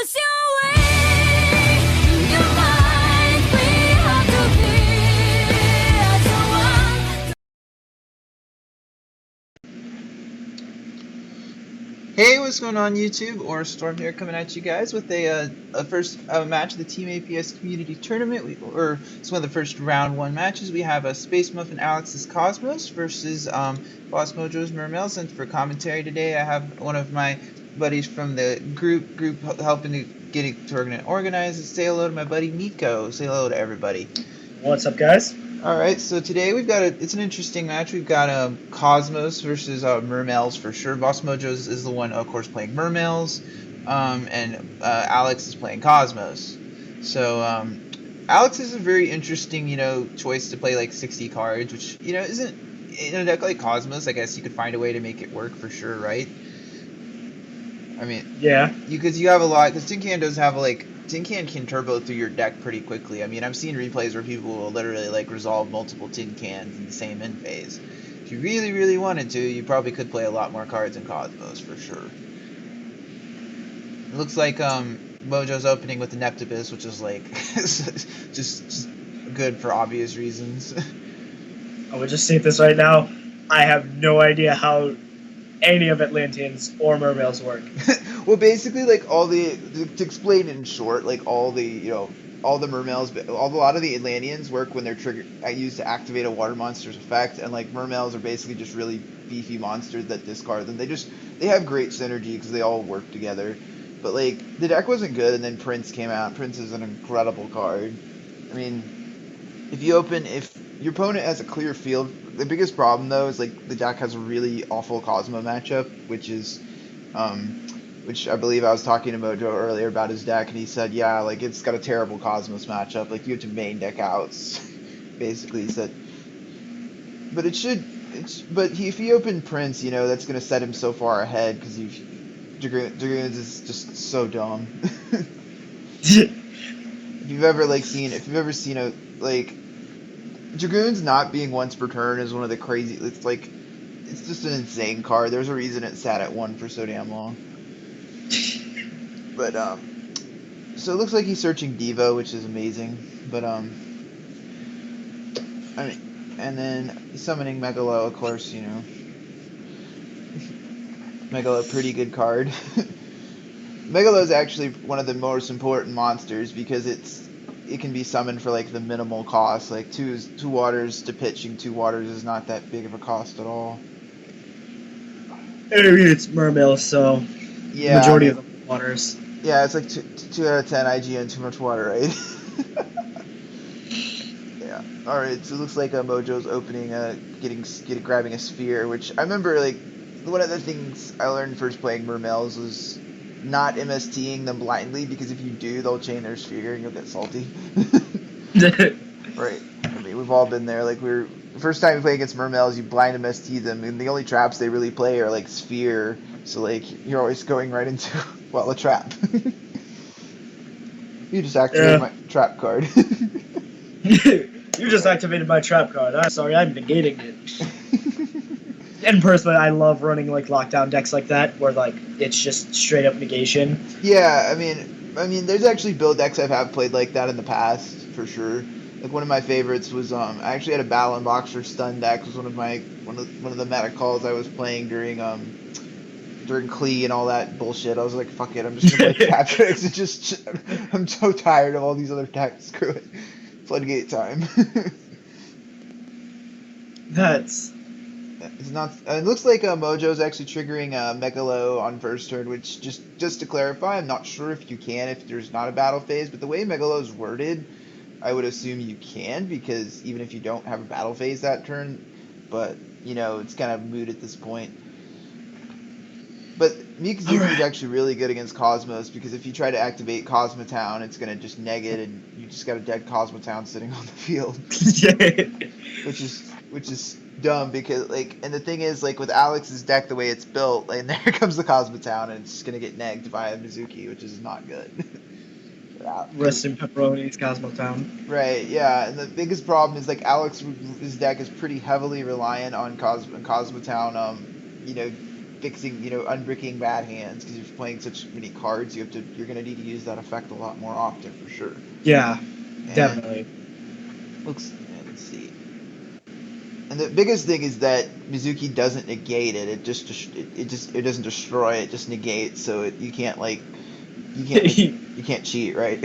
Hey, what's going on YouTube? Or Storm here coming at you guys with a first match of the Team APS Community Tournament. It's one of the first round 1 matches. We have Space Muffin Alex's Kozmos versus Boss Mojo's Mermails. And for commentary today, I have one of my buddies from the group helping to get a tournament organized. Say hello to my buddy Nico. Say hello to everybody. What's up, guys? Alright, so today we've got it's an interesting match. We've got Kozmos versus Mermails for sure. Boss Mojo is the one, of course, playing Mermails, and Alex is playing Kozmos. So Alex is a very interesting, choice to play like 60 cards, which, isn't in a deck like Kozmos. I guess you could find a way to make it work for sure, right? I mean, yeah, because you have a lot. Because Tin Can does have Tin Can turbo through your deck pretty quickly. I mean, I've seen replays where people will literally resolve multiple Tin Cans in the same end phase. If you really, really wanted to, you probably could play a lot more cards in Kozmos for sure. It looks like Mojo's opening with the Neptibus, which is just good for obvious reasons. I would just state this right now. I have no idea how any of Atlanteans or Mermails work. Well, basically, to explain in short, all the Mermails, a lot of the Atlanteans work when they're used to activate a water monster's effect, and Mermails are basically just really beefy monsters that discard them. They have great synergy because they all work together. But the deck wasn't good, and then Prince came out. Prince is an incredible card. I mean, if your opponent has a clear field, the biggest problem though is the deck has a really awful Cosmo matchup, which I believe I was talking to Mojo earlier about his deck, and he said, yeah, it's got a terrible Cosmos matchup. You have to main deck outs, basically. He said, but if he opened Prince, that's gonna set him so far ahead because Dragoons is just so dumb. If you've ever seen Dragoons not being once per turn is one of the crazy. It's just an insane card. There's a reason it sat at 1 for so damn long. But so it looks like he's searching Devo, which is amazing. But I mean, and then he's summoning Megalo, of course. Megalo, pretty good card. Megalo is actually one of the most important monsters because it can be summoned for the minimal cost. 2 waters to pitching 2 waters is not that big of a cost at all. I mean, it's Mermails, so yeah, majority of the waters. Yeah, it's 2 out of 10 IGN, too much water, right? Yeah. All right. So it looks like Mojo's opening, grabbing a sphere, which I remember one of the things I learned first playing Mermails was not MSTing them blindly, because if you do, they'll chain their sphere and you'll get salty. Right. I mean, we've all been there. The first time you play against Mermails, you blind MST them, and the only traps they really play are sphere. So you're always going right into a trap. You just activated my trap card. You just activated my trap card. I'm sorry, I'm negating it. And personally, I love running lockdown decks like that, where it's just straight up negation. Yeah, I mean, there's actually build decks I've played like that in the past for sure. One of my favorites was I actually had a Battle and Boxer stun deck. It was one of the meta calls I was playing during Klee and all that bullshit. I was like, fuck it, I'm just gonna play Tap Tricks. I'm so tired of all these other decks. Screw it. Floodgate time. It's not. It looks like Mojo's actually triggering Megalo on first turn, which just to clarify, I'm not sure if you can if there's not a battle phase, but the way Megalo's worded, I would assume you can, because even if you don't have a battle phase that turn, but it's kind of moot at this point. But Mikazuki is actually really good against Kozmos, because if you try to activate Cosmotown, it's gonna just neg it, and you just got a dead Cosmotown sitting on the field. which is dumb, because and the thing is, with Alex's deck, the way it's built, and there comes the Cosmotown, and it's just gonna get negged by a Mizuki, which is not good. Rest in pepperoni's Cosmotown. Right, yeah, and the biggest problem is his deck is pretty heavily reliant on Cosmotown, fixing, unbricking bad hands because you're playing such many cards. You're gonna need to use that effect a lot more often for sure. Yeah, And definitely. let's see. And the biggest thing is that Mizuki doesn't negate it. It doesn't destroy it. It just negates. So you can't you can't cheat, right?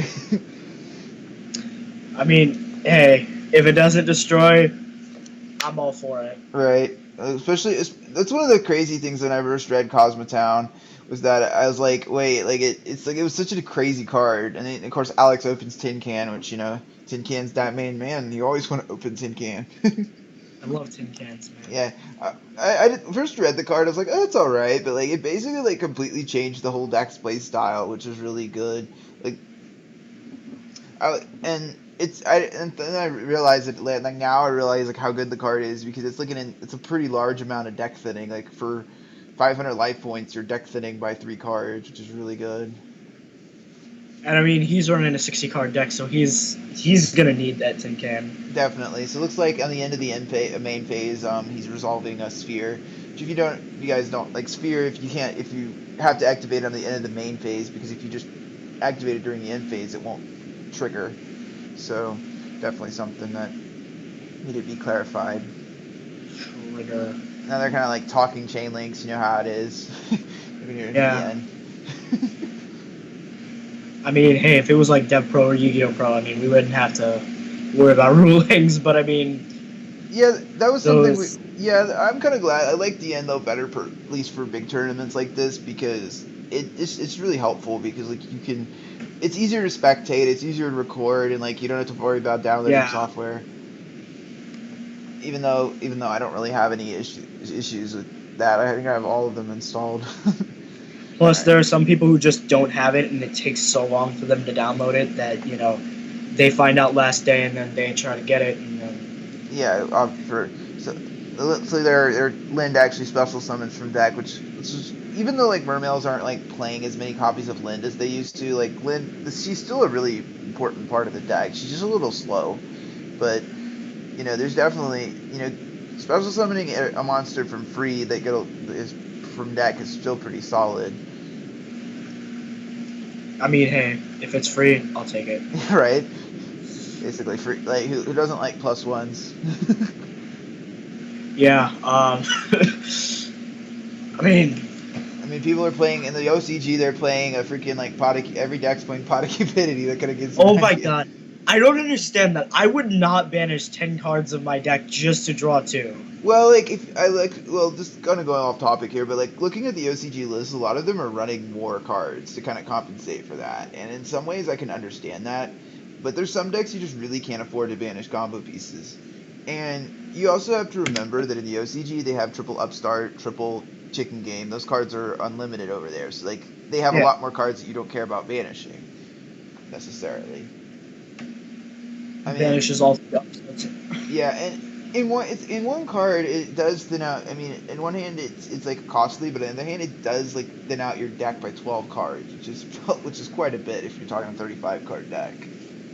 I mean, hey, if it doesn't destroy, I'm all for it. Right. Especially, that's one of the crazy things when I first read Cosmotown was that I was like, wait, like it's like it was such a crazy card, and then, of course Alex opens Tin Can, which Tin Can's that main man. You always want to open Tin Can. I love tin cans, man. Yeah, I first read the card. I was like, oh, it's all right, but like it basically like completely changed the whole deck's play style, which was really good. Like, and then I realized that like now I realize like how good the card is because it's like it's a pretty large amount of deck thinning. Like for 500 life points, you're deck thinning by 3 cards, which is really good. And I mean, he's running a 60 card deck, so he's gonna need that tin can. Definitely. So it looks like on the end of the main phase, he's resolving a sphere. Which if you guys don't like sphere, if you have to activate it on the end of the main phase, because if you just activate it during the end phase, it won't trigger. So definitely something that needed to be clarified. Trigger. Now they're kind of like talking chain links. You know how it is when you're in the Yeah. end. I mean, hey, if it was like Dev Pro or Yu-Gi-Oh Pro, I mean, we wouldn't have to worry about rulings. But I mean, Yeah, that was something. those. I'm kind of glad. I like the end though better, at least for big tournaments like this, because it's really helpful because like it's easier to spectate, it's easier to record, and like you don't have to worry about downloading Yeah. software. Even though I don't really have any issues with that, I think I have all of them installed. Plus, And there are some people who just don't have it, and it takes so long for them to download it that they find out last day, and then they try to get it, and then yeah, so their Lind actually special summons from deck, which is even though like Mermails aren't like playing as many copies of Lind as they used to, like Lind, she's still a really important part of the deck. She's just a little slow, but there's definitely special summoning a monster from free that is from deck is still pretty solid. I mean, hey, if it's free, I'll take it. Right? Basically free. Like who doesn't like +1s? Yeah. I mean, I mean, people are playing in the OCG. They're playing a freaking like every deck's playing Pot of Cupidity. That kind of gives you oh an my idea. god, I don't understand that. I would not banish 10 cards of my deck just to draw 2. Well, like just kind of going off topic here, but like looking at the OCG list, a lot of them are running more cards to kind of compensate for that. And in some ways, I can understand that. But there's some decks you just really can't afford to banish combo pieces. And you also have to remember that in the OCG they have triple upstart, triple chicken game. Those cards are unlimited over there. So like they have a Yeah. lot more cards that you don't care about banishing necessarily. I mean, Banishes all 3 upsets. yeah, and in one card it does thin out. I mean, in one hand it's like costly, but in the other hand it does like thin out your deck by 12 cards, which is quite a bit if you're talking a 35 card deck.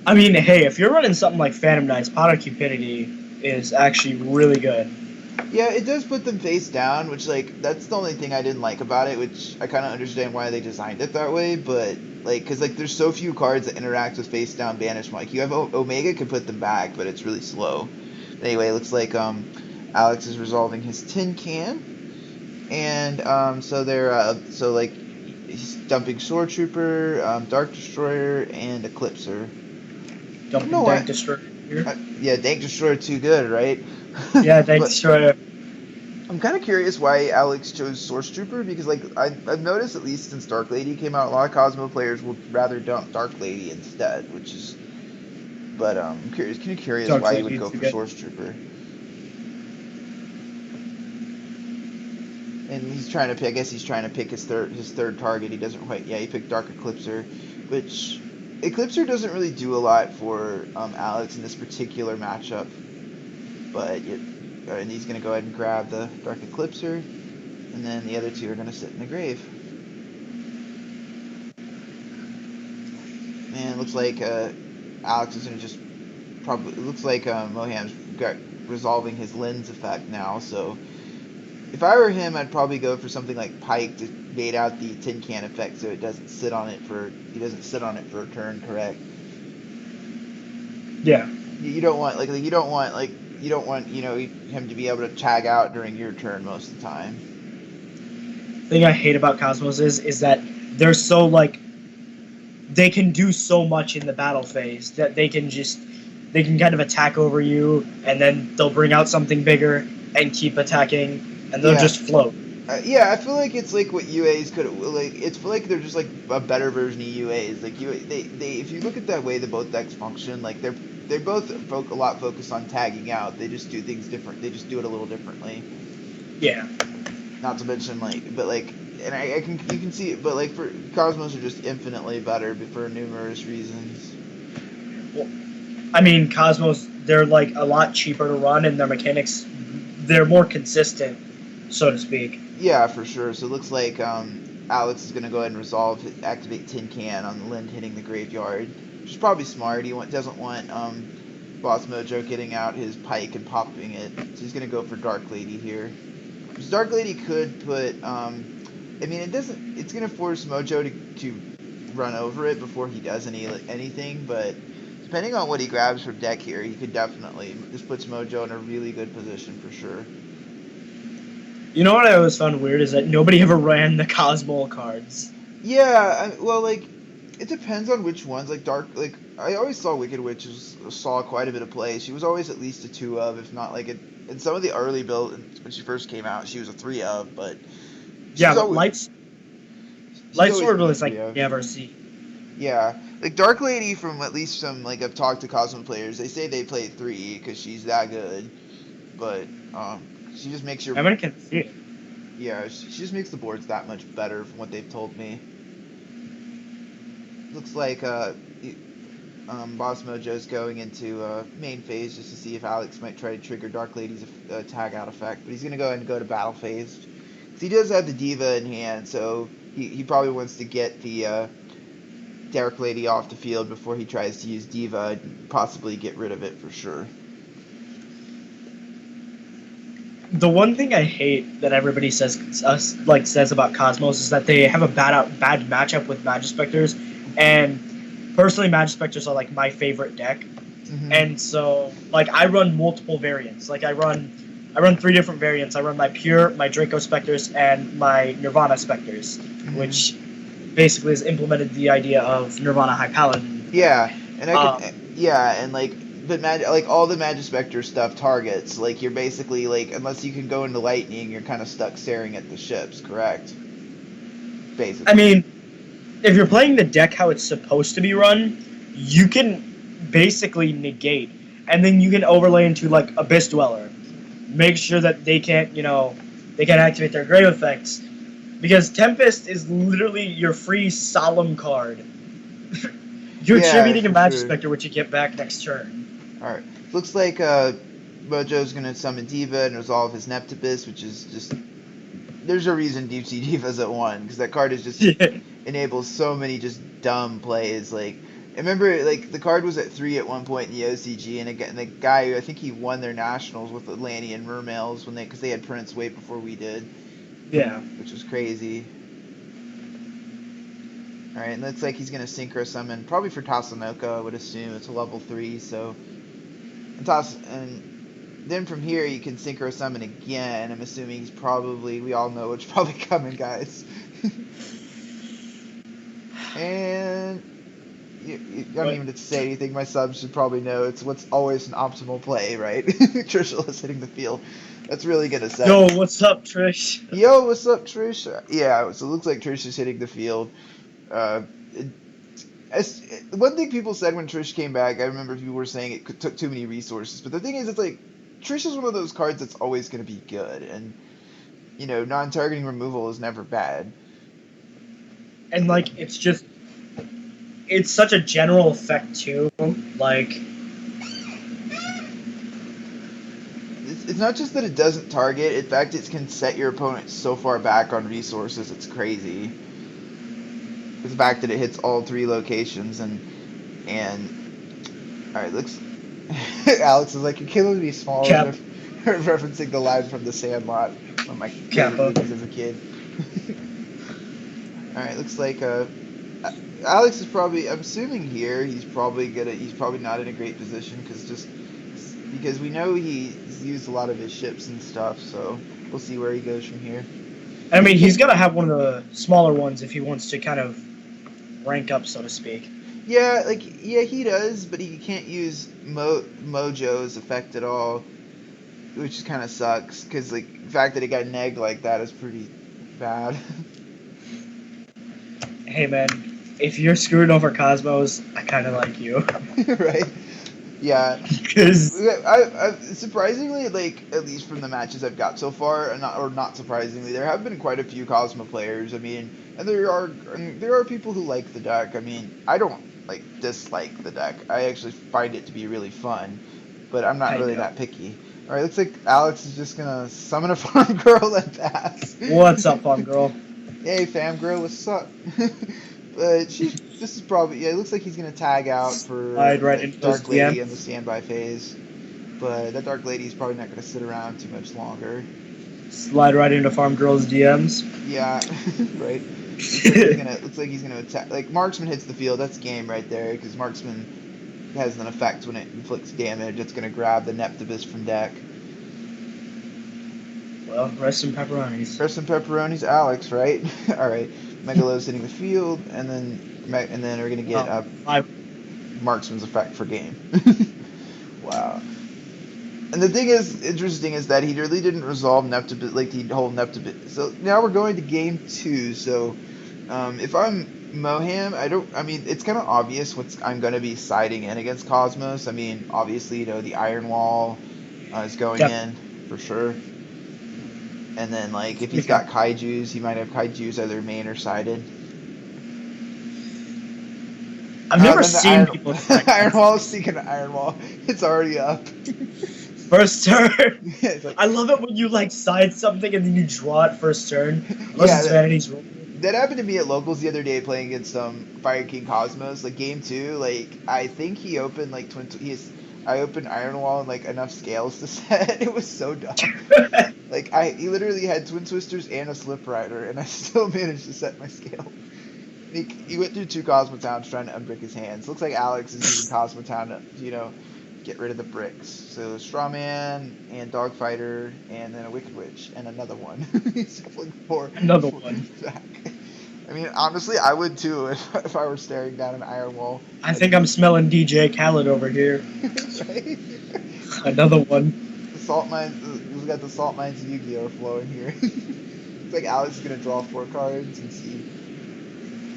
I mean, hey, if you're running something like Phantom Knights, Pot of Cupidity is actually really good. Yeah, it does put them face down, which like that's the only thing I didn't like about it, which I kind of understand why they designed it that way, but like cuz like there's so few cards that interact with face down banish. Like you have Omega can put them back, but it's really slow. Anyway, it looks like Alex is resolving his tin can, and so they're so like he's dumping Sword Trooper, Dark Destroyer, and Eclipser. I don't know Dumping why. Dank Destroyer here. Yeah, Dank Destroyer too good, right? Yeah, Dank But Destroyer. I'm kind of curious why Alex chose Source Trooper because like I've noticed at least since Dark Lady came out, a lot of Cosmo players would rather dump Dark Lady instead, which is. But I'm curious. Kind of curious Dark why you would Lady go is for good. Source Trooper. And he's trying to pick. I guess he's trying to pick his third target. He doesn't quite. Yeah, he picked Dark Eclipser, which Eclipser doesn't really do a lot for Alex in this particular matchup. But and he's gonna go ahead and grab the Dark Eclipser, and then the other two are gonna sit in the grave. And it looks like Alex is gonna just probably. It looks like Moham's got resolving his lens effect now, so If I were him, I'd probably go for something like Pike to bait out the tin can effect, so it doesn't sit on it for a turn. Correct. Yeah. You don't want him to be able to tag out during your turn most of the time. The thing I hate about Kozmos is that they're so like they can do so much in the battle phase that they can kind of attack over you, and then they'll bring out something bigger and keep attacking, and they'll just float. Yeah, I feel like it's like what UAs could like. It's feel like they're just like a better version of UAs. Like they if you look at that way that both decks function, like they're both a lot focused on tagging out. They just do things different. They just do it a little differently. Yeah. Not to mention and you can see it, but like for Kozmos are just infinitely better for numerous reasons. Well, I mean, Kozmos, they're like a lot cheaper to run, and their mechanics, they're more consistent, so to speak. Yeah, for sure. So it looks like Alex is going to go ahead and activate Tin Can on the Lind hitting the graveyard, which is probably smart. He doesn't want Boss Mojo getting out his Pike and popping it, so he's going to go for Dark Lady here. Because Dark Lady could put, it's going to force Mojo to run over it before he does anything, but depending on what he grabs from deck here, he could definitely, this puts Mojo in a really good position for sure. You know what I always found weird is that nobody ever ran the Cosmo cards. Yeah, it depends on which ones. I always saw Wicked Witch saw quite a bit of play. She was always at least a 2 of, if not like in some of the early builds when she first came out, she was a 3 of. But yeah, but Lightsword was like never see. Yeah, like Dark Lady from at least some like I've talked to Cosmo players, they say they play 3 because she's that good, but she just makes your. Everyone can see it. Yeah, she just makes the boards that much better from what they've told me. Looks like Boss Mojo's going into main phase just to see if Alex might try to trigger Dark Lady's tag out effect, but he's gonna go ahead and go to battle phase. He does have the Diva in hand, so he probably wants to get the Dark Lady off the field before he tries to use Diva and possibly get rid of it for sure. The one thing I hate that everybody says about Kozmos is that they have a bad matchup with Magispectors, and personally, Magispectors are like my favorite deck, and so like I run multiple variants. Like I run 3 different variants. I run my Pure, my Draco Specters, and my Nirvana Specters, which basically has implemented the idea of Nirvana High Paladin. Yeah, and but all the Magispector stuff targets. Like you're basically like unless you can go into lightning, you're kind of stuck staring at the ships. Correct. Basically. I mean, if you're playing the deck how it's supposed to be run, you can basically negate, and then you can overlay into like Abyss Dweller, make sure that they can't activate their grave effects, because Tempest is literally your free solemn card. You're attributing a Magispector, which you get back next turn. Alright. Looks like Mojo's going to summon Diva and resolve his Neptibus, which is just. There's a reason Deep Sea Diva's at 1, because that card is just. Enables so many just dumb plays. Like, I remember, like, the card was at 3 at one point in the OCG, and the guy, I think he won their nationals with Atlantean Mermails because they had Prince way before we did. Yeah. Which was crazy. Alright, and looks like he's going to Synchro Summon, probably for Tasanoka, I would assume. It's a level 3, so. And then from here, you can Synchro Summon again. I'm assuming we all know what's probably coming, guys. And. I don't even have to say anything. My subs should probably know it's what's always an optimal play, right? Trishula's hitting the field. That's really going to set. Yo, what's up, Trish? Yo, what's up, Trish? Yeah, so it looks like Trish is hitting the field. One thing people said when Trish came back, I remember people were saying it took too many resources. But the thing is, it's like, Trish is one of those cards that's always going to be good. And, non-targeting removal is never bad. And, like, it's such a general effect, too. Like... It's not just that it doesn't target. In fact, it can set your opponent so far back on resources, it's crazy. The fact that it hits all 3 locations and all right, looks. Alex is like, you're killing me, small. Referencing the line from The Sandlot, one of my favorite Kappa. movies as a kid. All right, looks like Alex is probably. I'm assuming here he's probably not in a great position because we know he's used a lot of his ships and stuff. So we'll see where he goes from here. I mean, he's got to have one of the smaller ones if he wants to kind of rank up, so to speak. Yeah, he does, but he can't use Mojo's effect at all, which kind of sucks. Because the fact that it got negged like that is pretty bad. Hey man, if you're screwing over Kozmos, I kind of like you. Right? Yeah. Because I surprisingly, at least from the matches I've got so far, and not surprisingly, there have been quite a few Cosmo players. I mean, and there are people who like the deck. I mean, I don't dislike the deck. I actually find it to be really fun, but I'm not really that picky. All right, looks like Alex is just gonna summon a farm girl and pass. What's up, farm girl? Hey, fam girl, what's up? But this is probably, it looks like he's going to tag out for Dark Lady in the standby phase. But that Dark Lady is probably not going to sit around too much longer. Slide right into farm girl's DMs. Yeah, right. Looks like he's going to attack. Like, Marksman hits the field, that's game right there, because Marksman has an effect when it inflicts damage. It's going to grab the Neptibus from deck. Well, rest in pepperonis. Rest in pepperonis, Alex, right? All right. Megalo's hitting the field, and then we're gonna get Marksman's effect for game. Wow. And the thing is interesting is that he really didn't resolve Neptibus, the whole Neptibus. So now we're going to game 2. So if I'm Moham, it's kind of obvious I'm going to be siding in against Kozmos. I mean, obviously, the Iron Wall is going in for sure. And then, if he's got Kaijus, he might have Kaijus either main or sided. I've never seen people... Iron Wall, speaking of Iron Wall, it's already up. First turn. I love it when you, side something and then you draw it first turn. Unless it's Vanity's Roll. That happened to me at Locals the other day playing against Fire King Kozmos. Game 2, I think he opened, I opened Iron Wall and enough scales to set. It was so dumb. He literally had Twin Twisters and a Slip Rider, and I still managed to set my scale. He went through 2 Cosmotowns trying to unbrick his hands. Looks like Alex is using Cosmotown to, get rid of the bricks. So Strawman and Dogfighter, and then a Wicked Witch, and another one. He's definitely another one. Back. I mean, honestly, I would too if I were staring down an Iron Wall. I think I'm smelling DJ Khaled over here. Right? Another one. The salt mines. We've got the salt mines of Yugioh flowing here. It's like Alex is gonna draw 4 cards and see.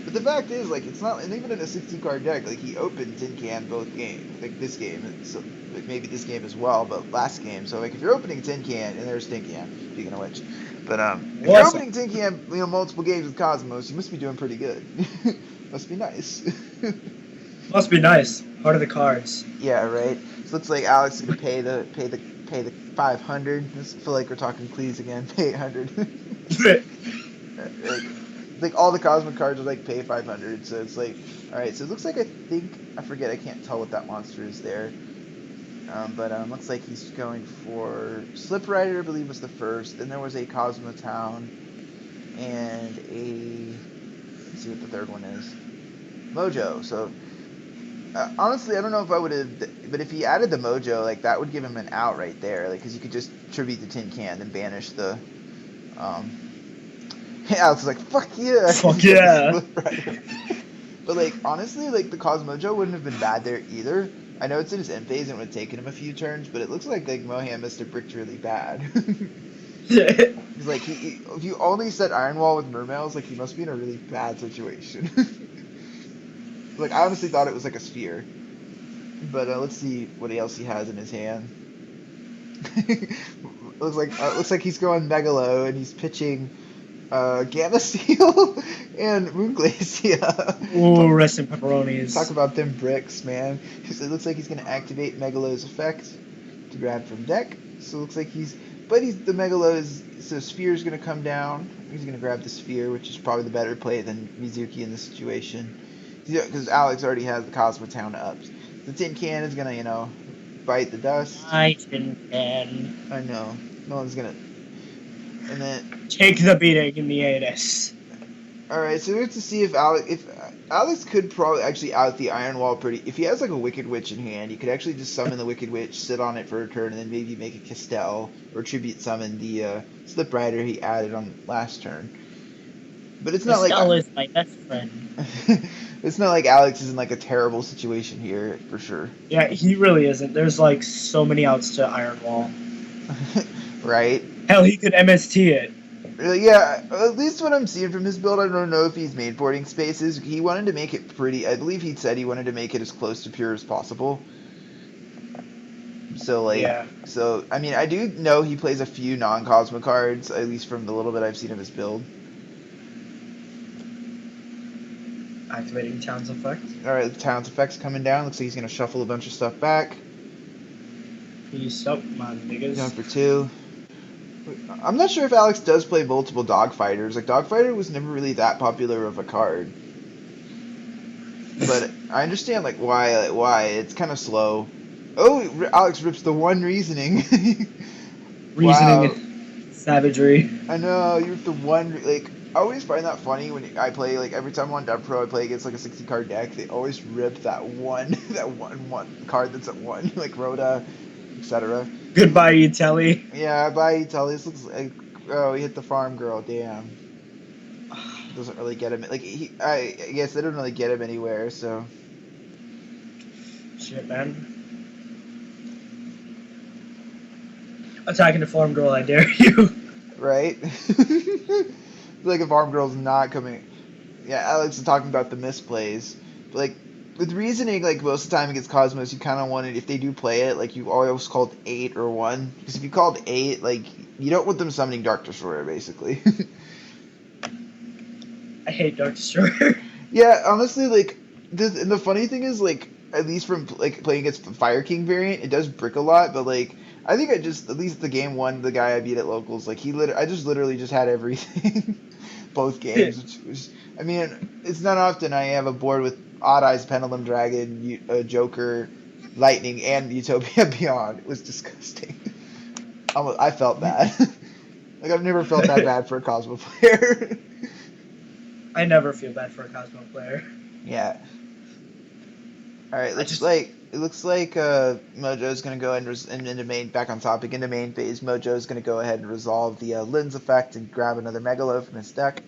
But the fact is, it's not, and even in a 60-card deck, he opened Tin Can both games, this game, so maybe this game as well, but last game. So if you're opening Tin Can, and there's Tin Can, speaking of which. But if you're opening Tin Can, multiple games with Kozmos, you must be doing pretty good. Must be nice. Must be nice. Part of the cards. Yeah, right. So looks like Alex is gonna pay the 500. I feel like we're talking please again. Pay 800. All the Cosmic cards are pay 500. So it's all right. So it looks like I can't tell what that monster is there. But looks like he's going for Slip Rider, I believe was the first. Then there was a Cosmotown and let's see what the third one is. Mojo. So honestly, I don't know if I would have, but if he added the Mojo, that would give him an out right there, because you could just tribute the Tin Can and banish the. Alex is like, fuck yeah. Fuck yeah. But honestly, the Cosmojo wouldn't have been bad there either. I know it's in his end phase and it would have taken him a few turns, but it looks like Moham must have bricked really bad. He's if you only set Iron Wall with Mermails, he must be in a really bad situation. I honestly thought it was a sphere. But let's see what else he has in his hand. looks like he's going Megalo and he's pitching Gamma Seal and Moonglacia. Ooh, rest in pepperonis. Talk about them bricks, man. It looks like he's going to activate Megalo's effect to grab from deck. So it looks like the Megalo Sphere's going to come down. He's going to grab the Sphere, which is probably the better play than Mizuki in this situation. Because Alex already has the Cosmotown up. The Tin Can is going to, bite the dust. I can I know. No one's gonna. And then, take the beating in the anus. all right. So we have to see if Alex could probably actually out the Iron Wall pretty. If he has like a Wicked Witch in hand, he could actually just summon the Wicked Witch, sit on it for a turn, and then maybe make a Castell or tribute summon the Slip Rider he added on last turn. But it's not like Estelle is my best friend. it's not like Alex is in like a terrible situation here for sure. Yeah, he really isn't. There's like so many outs to Iron Wall. Right? Hell, he could MST it. Yeah, at least what I'm seeing from his build, I don't know if he's made boarding spaces. He wanted to make it pretty. I believe he said he wanted to make it as close to pure as possible. So like, Yeah. so I mean, I do know he plays a few non-Cosmo cards, at least from the little bit I've seen of his build. Activating Town's Effect. All right, the Town's Effect's coming down. Looks like he's gonna shuffle a bunch of stuff back. Peace up, my niggas. Down for 2. I'm not sure if Alex does play multiple Dogfighters. Like, Dogfighter was never really that popular of a card. But I understand, like, why. It's kind of slow. Oh, Alex rips the one reasoning. Reasoning Wow. savagery. I know, you ripped the one, like, I always find that funny when I play, like, every time I'm on Dev Pro, I play against, like, a 60-card deck, they always rip that one card that's at 1, like Rhoda, etc. Goodbye, Itelli. Yeah, bye, Tully. This looks like, oh, he hit the farm girl. Damn. Doesn't really get him. Like I guess they don't really get him anywhere. So. Shit, man. Attacking the farm girl, I dare you. Right. Like if farm girl's not coming. Yeah, Alex is talking about the misplays. But like with reasoning, like most of the time against Kozmos, you kind of wanted, if they do play it, like you always called 8 or 1. Because if you called 8, like you don't want them summoning Dark Destroyer, basically. I hate Dark Destroyer. Yeah, honestly, like the funny thing is, like at least from like playing against the Fire King variant, it does brick a lot. But like I think at least the game one, the guy I beat at locals, like I just literally just had everything, both games. Which was, I mean, it's not often I have a board with Odd Eyes, Pendulum Dragon, Joker, Lightning, and Utopia Beyond. It was disgusting. I felt bad. Like I've never felt that bad for a Cosmo player. I never feel bad for a Cosmo player. Yeah. All right. It looks like Mojo's gonna go into main, back on topic, into main phase. Mojo's gonna go ahead and resolve the Lens effect and grab another Megalo from his deck.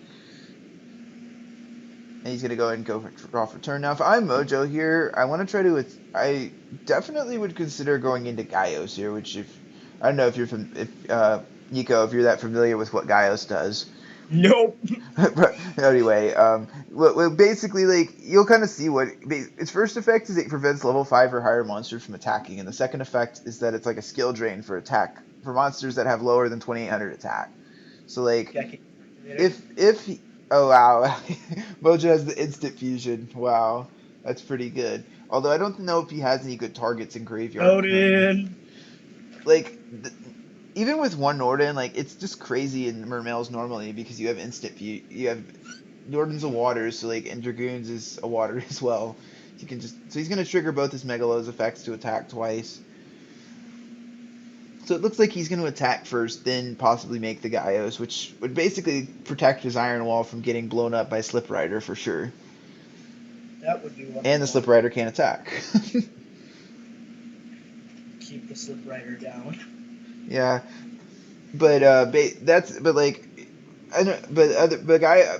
And he's gonna go ahead and draw for turn. Now, if I'm Mojo here, I want to try to. I definitely would consider going into Gaios here, which I don't know if you're Nico, if you're that familiar with what Gaios does. Nope. But anyway, well, basically, like, you'll kind of see what its first effect is it prevents level 5 or higher monsters from attacking, and the second effect is that it's like a skill drain for monsters that have lower than 2800 attack. So like, oh wow, Mojo has the instant fusion. Wow, that's pretty good. Although I don't know if he has any good targets in graveyard. Odin. Like. Even with one Norden, like it's just crazy in Mermails normally because you have you have Norden's a water, so like and Dragoons is a water as well. So he's gonna trigger both his Megalos effects to attack twice. So it looks like he's gonna attack first, then possibly make the Gaios, which would basically protect his Iron Wall from getting blown up by Slip Rider for sure. That would be wonderful. And the Slip Rider can't attack. Keep the Slip Rider down. Yeah, but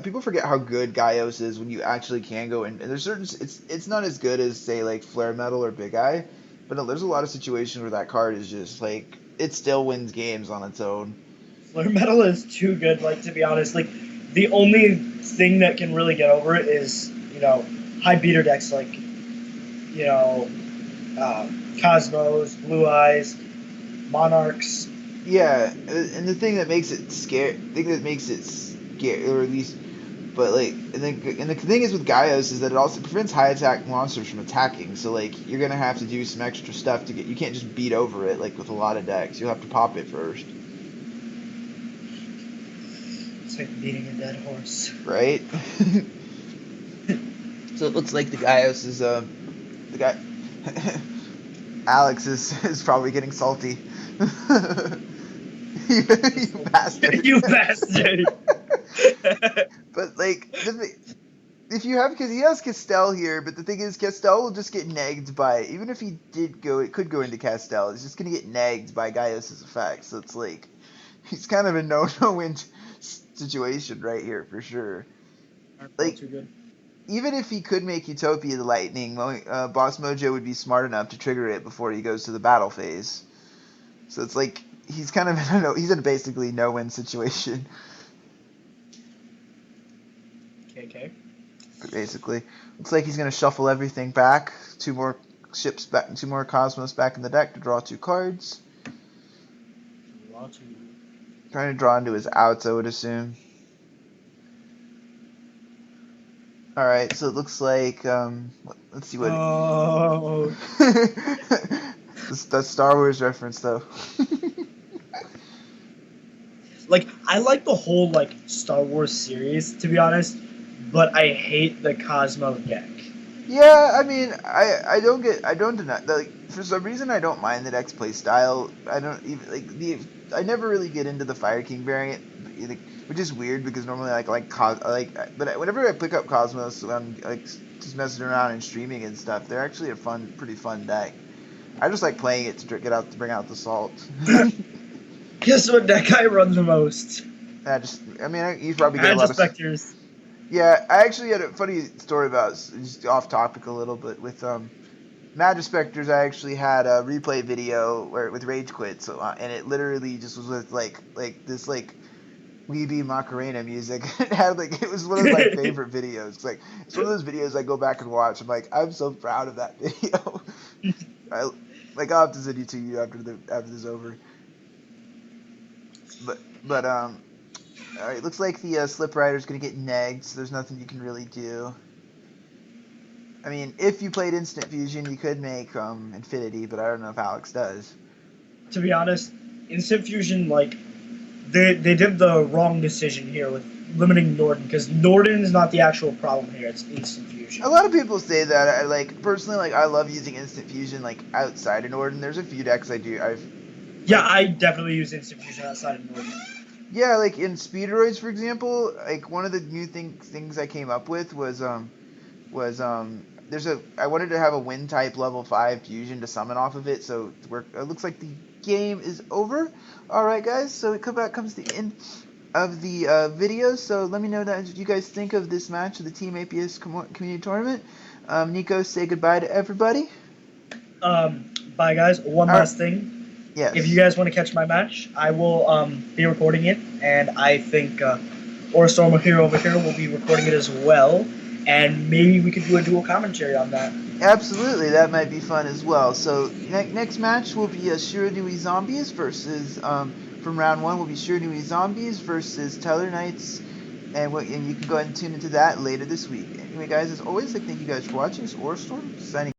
people forget how good Gaios is when you actually can go in. And there's it's not as good as say like Flare Metal or Big Eye, but there's a lot of situations where that card is just like it still wins games on its own. Flare Metal is too good. Like to be honest, like the only thing that can really get over it is high beater decks like Cosmos, Blue Eyes. Monarchs. Yeah, and the thing that makes it scary, or at least, but like, and the thing is with Gaios is that it also prevents high attack monsters from attacking. So like, you're gonna have to do some extra stuff to you can't just beat over it like with a lot of decks. You'll have to pop it first. It's like beating a dead horse. Right. So it looks like the Gaios is the guy. Alex is probably getting salty. you, you bastard. You bastard. But like if you have, because he has Castell here, but the thing is Castell will just get negged by, even if he did go, it could go into Castell. It's just gonna get negged by Gaius' effect. So it's like he's kind of a no-win situation right here for sure. Like Too good. even if he could make Utopia the lightning, Boss Mojo would be smart enough to trigger it before he goes to the battle phase. So it's like he's kind of he's in a basically no-win situation. Okay. Basically, looks like he's gonna shuffle everything back. 2 more ships back, 2 more Kozmos back in the deck to draw 2 cards. Trying to draw into his outs, I would assume. All right, so it looks like let's see what. Oh. That's Star Wars reference though. Like, I like the whole like Star Wars series, to be honest, but I hate the Cosmo deck. Yeah, I mean, I don't deny, like, for some reason I don't mind the deck's play style. I don't even I never really get into the Fire King variant, which is weird because normally but whenever I pick up Cosmos, I'm like just messing around and streaming and stuff. They're actually a pretty fun deck. I just like playing it to bring out the salt. Guess what deck I run the most? You probably get a lot of Specters. Yeah, I actually had a funny story about, just off topic a little bit, with Magispectors. I actually had a replay video with Rage Quit, so and it literally just was with like this like Weeby Macarena music. It was one of my favorite videos. Like it's one of those videos I go back and watch. I'm like, I'm so proud of that video. I'll have to send it to you after this is over. But Alright, looks like the Slip Rider's going to get negged, so there's nothing you can really do. I mean, if you played Instant Fusion, you could make Infinity, but I don't know if Alex does. To be honest, Instant Fusion, like, they did the wrong decision here with limiting Norden, because Norden is not the actual problem here, it's Instant Fusion. A lot of people say that. Personally, I love using Instant Fusion, outside of Norden. There's a few decks I definitely use Instant Fusion outside of Norden. Yeah, like in Speedroids, for example, like one of the new things I came up with was I wanted to have a wind type level 5 fusion to summon off of it, so it looks like the game is over. All right, guys, so comes the end of the video. So let me know what you guys think of this match of the Team APS Community Tournament. Nico, say goodbye to everybody. Bye, guys. One last thing. Yes. If you guys want to catch my match, I will be recording it, and I think Orstorm Hero over here will be recording it as well, and maybe we could do a dual commentary on that. Absolutely, that might be fun as well. So next match will be Shiranui Zombies versus from round 1 will be Shiranui Zombies versus Teller Knights, and you can go ahead and tune into that later this week. Anyway, guys, as always, thank you guys for watching. It's Orstorm signing.